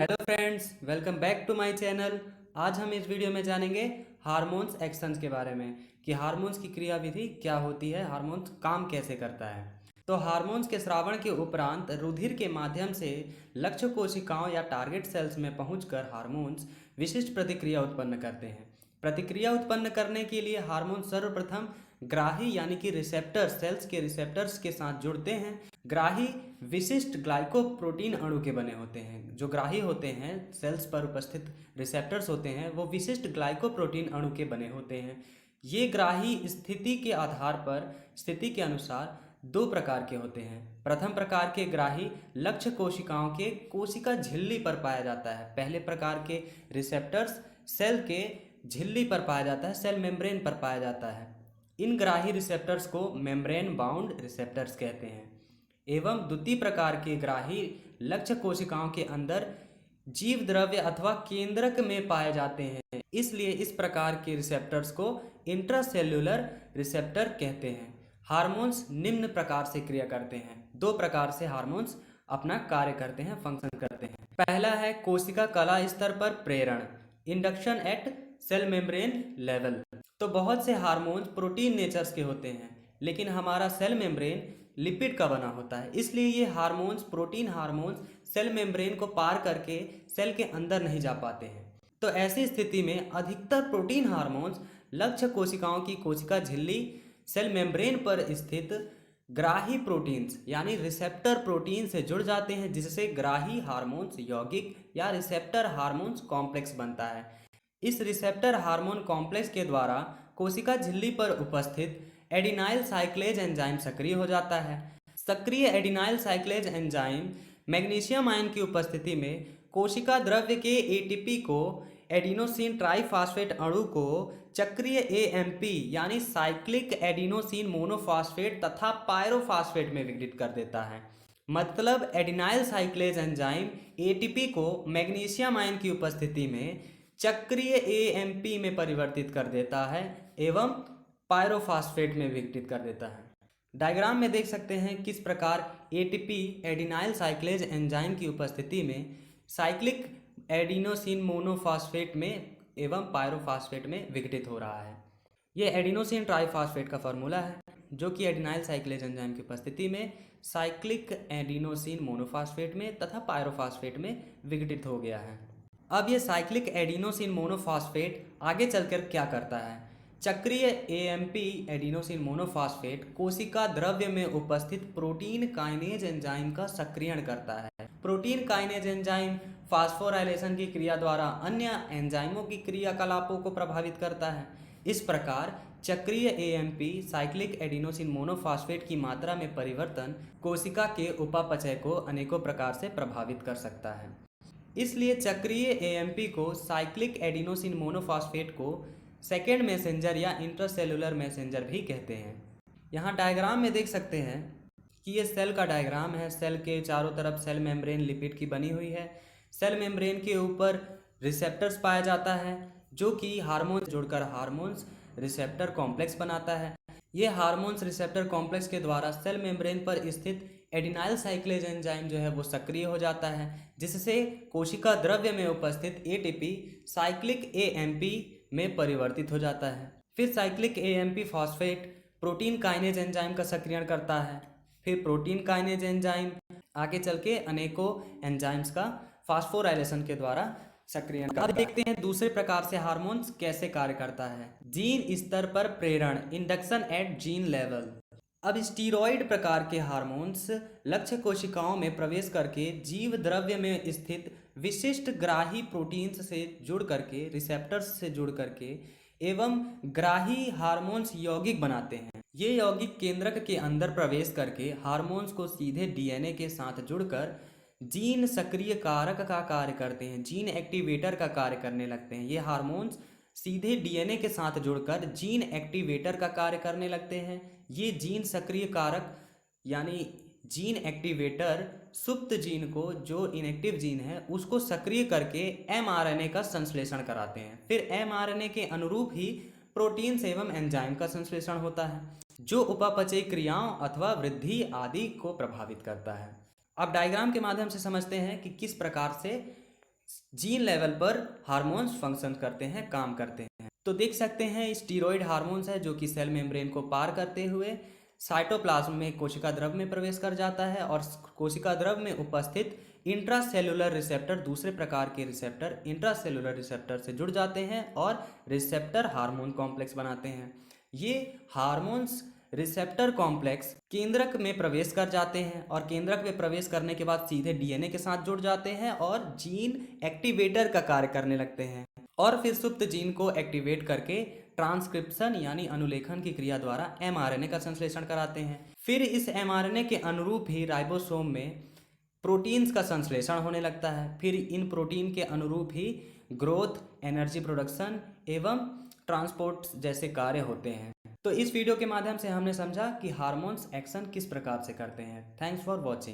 Hello friends, welcome back to my channel. आज हम इस वीडियो में जानेंगे हार्मोन्स एक्शंस के बारे में कि हार्मोन्स की क्रियाविधि क्या होती है, हार्मोन्स काम कैसे करता है। तो हार्मोन्स के स्रावण के उपरांत रुधिर के माध्यम से लक्ष्य कोशिकाओं या टारगेट सेल्स में पहुंचकर हार्मोन्स विशिष्ट प्रतिक्रिया उत्पन्न करते हैं। प्रतिक्रिया उत्पन्न करने के लिए हार्मोन सर्वप्रथम ग्राही यानी कि रिसेप्टर सेल्स के रिसेप्टर्स के साथ जुड़ते हैं। ग्राही विशिष्ट ग्लाइकोप्रोटीन अणु के बने होते हैं। जो ग्राही होते हैं, सेल्स पर उपस्थित रिसेप्टर्स होते हैं, वो विशिष्ट ग्लाइकोप्रोटीन अणु के बने होते हैं। ये ग्राही स्थिति के आधार पर, स्थिति के अनुसार दो प्रकार के होते हैं। प्रथम प्रकार के ग्राही लक्ष्य कोशिकाओं के कोशिका झिल्ली पर पाया जाता है। पहले प्रकार के रिसेप्टर्स सेल के झिल्ली पर पाया जाता है, सेल मेम्ब्रेन पर पाया जाता है। इन ग्राही रिसेप्टर्स को मेम्ब्रेन बाउंड रिसेप्टर्स कहते हैं। एवं द्वितीय प्रकार के ग्राही लक्ष्य कोशिकाओं के अंदर जीव द्रव्य अथवा केंद्रक में पाए जाते हैं। इसलिए इस प्रकार के रिसेप्टर्स को इंट्रासेल्युलर रिसेप्टर कहते हैं। हार्मोन्स निम्न प्रकार से क्रिया करते हैं। दो प्रकार से हार्मोन्स अपना कार्य करते हैं, फंक्शन करते हैं। पहला है कोशिका कला स्तर पर प्रेरण, induction at cell membrane level. तो बहुत से हार्मोन्स प्रोटीन नेचर्स के होते हैं, लेकिन हमारा सेल मेम्ब्रेन लिपिड का बना होता है। इसलिए ये hormones, protein hormones cell membrane को पार करके सेल के अंदर नहीं जा पाते हैं। तो ऐसी स्थिति में अधिकतर प्रोटीन हार्मोन्स लक्ष्य कोशिकाओं की कोशिका झिल्ली, सेल मेम्ब्रेन पर स्थित ग्राही प्रोटीन्स यानी रिसेप्टर प्रोटीन से जुड़ जाते हैं, जिससे ग्राही हार्मोन्स यौगिक या रिसेप्टर हार्मोन्स कॉम्प्लेक्स बनता है। इस रिसेप्टर हार्मोन कॉम्प्लेक्स के द्वारा कोशिका झिल्ली पर उपस्थित एडिनाइल साइक्लेज एंजाइम सक्रिय हो जाता है। सक्रिय एडिनाइल साइक्लेज एंजाइम मैग्नीशियम आयन की उपस्थिति में कोशिका द्रव्य के एटीपी को एडिनोसिन ट्राइफॉस्फेट अणु को चक्रीय एएमपी यानी साइक्लिक एडिनोसिन मोनोफॉस्फेट तथा पायरोफॉस्फेट में विघटित कर देता है। मतलब एडिनाइल साइक्लेज एंजाइम एटीपी को मैग्नीशियम आयन की उपस्थिति में चक्रीय एएमपी में परिवर्तित कर देता है एवं पायरोफॉस्फेट में विघटित कर देता है। डायग्राम में देख सकते हैं किस प्रकार एटीपी एडिनाइल साइक्लेज एंजाइम की उपस्थिति में साइक्लिक एडिनोसिन मोनोफॉस्फेट में एवं पायरोफॉस्फेट में विघटित हो रहा है। यह एडिनोसिन ट्राइफॉस्फेट का फॉर्मूला है, जो कि एडिनाइल साइक्लेज एंजाइम की उपस्थिति में साइक्लिक एडिनोसिन मोनोफॉस्फेट में तथा पायरोफॉस्फेट में विघटित हो गया है। अब ये साइक्लिक एडिनोसिन मोनोफॉस्फेट आगे चलकर क्या करता है? चक्रीय एएमपी एडिनोसिन मोनोफॉस्फेट कोशिका द्रव्य में उपस्थित प्रोटीन काइनेज एंजाइम का सक्रियण करता है। प्रोटीन काइनेज एंजाइम फास्फोराइलेशन की क्रिया द्वारा अन्य एंजाइमों की क्रियाकलापों को प्रभावित करता है। इस प्रकार चक्रीय एएमपी साइक्लिक एडिनोसिन मोनोफॉस्फेट की मात्रा में परिवर्तन कोशिका के उपापचय को अनेकों प्रकार से प्रभावित कर सकता है। इसलिए चक्रीय एएमपी को साइक्लिक एडिनोसिन मोनोफॉस्फेट को सेकेंड मैसेंजर या इंट्रासेलुलर मैसेंजर भी कहते हैं। यहाँ डायग्राम में देख सकते हैं कि ये सेल का डायग्राम है। सेल के चारों तरफ सेल मेम्ब्रेन लिपिड की बनी हुई है। सेल मेम्ब्रेन के ऊपर रिसेप्टर्स पाया जाता है, जो कि हार्मोन्स जोड़कर हार्मोन्स रिसेप्टर कॉम्प्लेक्स बनाता है। ये हार्मोन्स रिसेप्टर कॉम्प्लेक्स के द्वारा सेल मेम्ब्रेन पर स्थित एडिनाइल साइक्लेज एंजाइम जो है वो सक्रिय हो जाता है, जिससे कोशिका द्रव्य में उपस्थित एटीपी साइक्लिक एएमपी में परिवर्तित हो जाता है। फिर cyclic AMP phosphate protein kinase enzyme का सक्रियण करता है। फिर प्रोटीन काइनेज एंजाइम आगे चल के अनेकों एंजाइम्स का फास्फोराइलेशन के द्वारा सक्रियण करता है। अब देखते हैं दूसरे प्रकार से हार्मोन्स कैसे कार्य करता है। जीन स्तर पर प्रेरण, इंडक्शन एट जीन लेवल। अब स्टीरॉयड प्रकार के हार्मोन्स लक्ष्य कोशिकाओं में प्रवेश करके जीव द्रव्य में स्थित विशिष्ट ग्राही प्रोटीन्स से जुड़ करके, रिसेप्टर्स से जुड़ करके एवं ग्राही हार्मोन्स यौगिक बनाते हैं। ये यौगिक केंद्रक के अंदर प्रवेश करके हार्मोन्स को सीधे डीएनए के साथ जुड़कर जीन सक्रिय कारक का कार्य करते हैं, जीन एक्टिवेटर का कार्य करने लगते हैं। ये हार्मोन्स सीधे डीएनए के साथ जुड़कर जीन एक्टिवेटर का कार्य करने लगते हैं। ये जीन सक्रिय कारक यानी जीन एक्टिवेटर सुप्त जीन को, जो इनएक्टिव जीन है, उसको सक्रिय करके एमआरएनए का संश्लेषण कराते हैं। फिर एमआरएनए के अनुरूप ही प्रोटीन्स एवं एंजाइम का संश्लेषण होता है, जो उपापचयी क्रियाओं अथवा वृद्धि आदि को प्रभावित करता है। अब डायग्राम के माध्यम से समझते हैं कि किस प्रकार से जीन लेवल पर हार्मोन्स फंक्शन करते हैं, काम करते हैं। तो देख सकते हैं स्टीरॉयड हार्मोन्स है जो कि सेल मेम्ब्रेन को पार करते हुए साइटोप्लाज्म में कोशिका द्रव में प्रवेश कर जाता है और कोशिका द्रव में उपस्थित इंट्रासेलुलर रिसेप्टर दूसरे प्रकार के रिसेप्टर इंट्रासेलुलर रिसेप्टर से जुड़ जाते हैं और रिसेप्टर हार्मोन कॉम्प्लेक्स बनाते हैं। ये हार्मोन्स रिसेप्टर कॉम्प्लेक्स केंद्रक में प्रवेश कर जाते हैं और केंद्रक में प्रवेश करने के बाद सीधे डीएनए के साथ जुड़ जाते हैं और जीन एक्टिवेटर का कार्य करने लगते हैं और फिर सुप्त जीन को एक्टिवेट करके ट्रांसक्रिप्शन यानी अनुलेखन की क्रिया द्वारा एमआरएनए का संश्लेषण कराते हैं। फिर इस एमआरएनए के अनुरूप ही राइबोसोम में प्रोटीन्स का संश्लेषण होने लगता है। फिर इन प्रोटीन के अनुरूप ही ग्रोथ, एनर्जी प्रोडक्शन एवं ट्रांसपोर्ट जैसे कार्य होते हैं। तो इस वीडियो के माध्यम से हमने समझा कि हार्मोन्स एक्शन किस प्रकार से करते हैं। Thanks for watching.